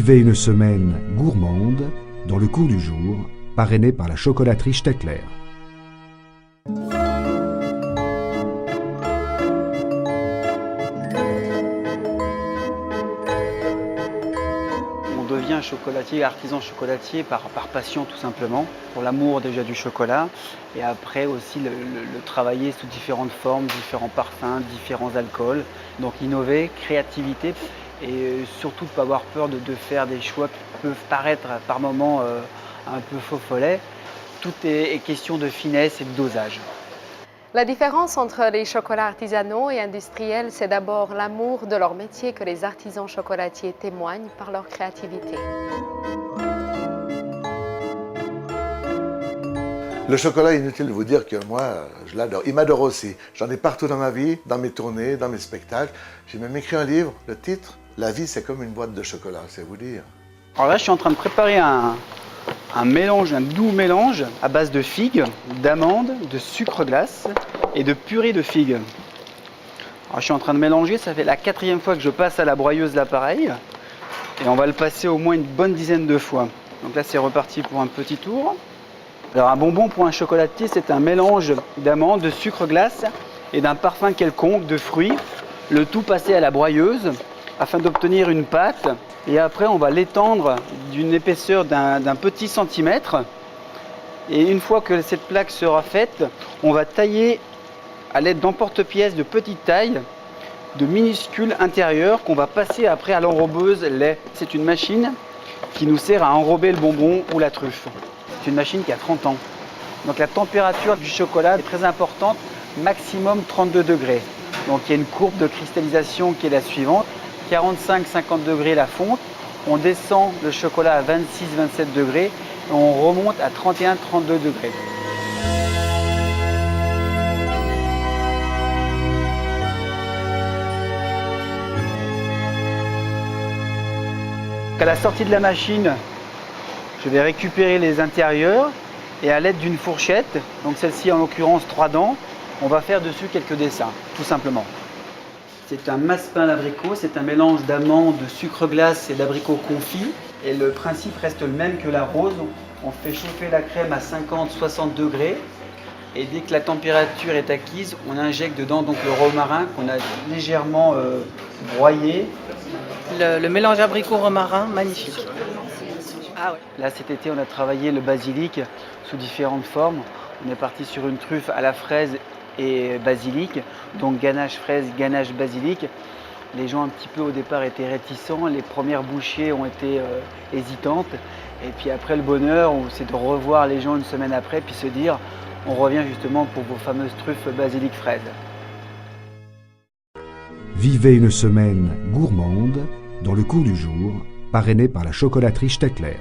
Vivez une semaine gourmande dans le cours du jour, parrainé par la chocolaterie Stettler. On devient chocolatier, artisan chocolatier par passion tout simplement, pour l'amour déjà du chocolat et après aussi le travailler sous différentes formes, différents parfums, différents alcools. Donc innover, créativité et surtout ne pas avoir peur de faire des choix qui peuvent paraître par moments un peu faux follets. Tout est question de finesse et de dosage. La différence entre les chocolats artisanaux et industriels, c'est d'abord l'amour de leur métier que les artisans chocolatiers témoignent par leur créativité. Le chocolat, inutile de vous dire que moi, je l'adore. Il m'adore aussi. J'en ai partout dans ma vie, dans mes tournées, dans mes spectacles. J'ai même écrit un livre, le titre, « La vie, c'est comme une boîte de chocolat », c'est vous dire. Alors là, je suis en train de préparer un mélange, un doux mélange à base de figues, d'amandes, de sucre glace et de purée de figues. Alors, je suis en train de mélanger, ça fait la 4e fois que je passe à la broyeuse l'appareil et on va le passer au moins une bonne dizaine de fois. Donc là, c'est reparti pour un petit tour. Alors un bonbon pour un chocolatier, c'est un mélange d'amandes, de sucre glace et d'un parfum quelconque de fruits. Le tout passé à la broyeuse afin d'obtenir une pâte. Et après, on va l'étendre d'une épaisseur d'un petit centimètre. Et une fois que cette plaque sera faite, on va tailler à l'aide d'emporte-pièces de petite taille, de minuscules intérieurs qu'on va passer après à l'enrobeuse lait. C'est une machine qui nous sert à enrober le bonbon ou la truffe. C'est une machine qui a 30 ans. Donc la température du chocolat est très importante, maximum 32 degrés. Donc il y a une courbe de cristallisation qui est la suivante. 45-50 degrés la fonte, on descend le chocolat à 26-27 degrés et on remonte à 31-32 degrés. À la sortie de la machine, je vais récupérer les intérieurs et à l'aide d'une fourchette, donc celle-ci en l'occurrence 3 dents, on va faire dessus quelques dessins, tout simplement. C'est un massepain à l'abricot, c'est un mélange d'amandes, de sucre glace et d'abricots confits. Et le principe reste le même que la rose. On fait chauffer la crème à 50-60 degrés. Et dès que la température est acquise, on injecte dedans donc le romarin qu'on a légèrement broyé. Le mélange abricot-romarin, magnifique. Ah ouais. Là cet été, on a travaillé le basilic sous différentes formes. On est parti sur une truffe à la fraise et basilic, donc ganache fraise, ganache basilic. Les gens un petit peu au départ étaient réticents, les premières bouchées ont été hésitantes. Et puis après le bonheur, c'est de revoir les gens une semaine après, puis se dire on revient justement pour vos fameuses truffes basilic fraise. Vivez une semaine gourmande dans le cours du jour, parrainé par la chocolaterie Stettler.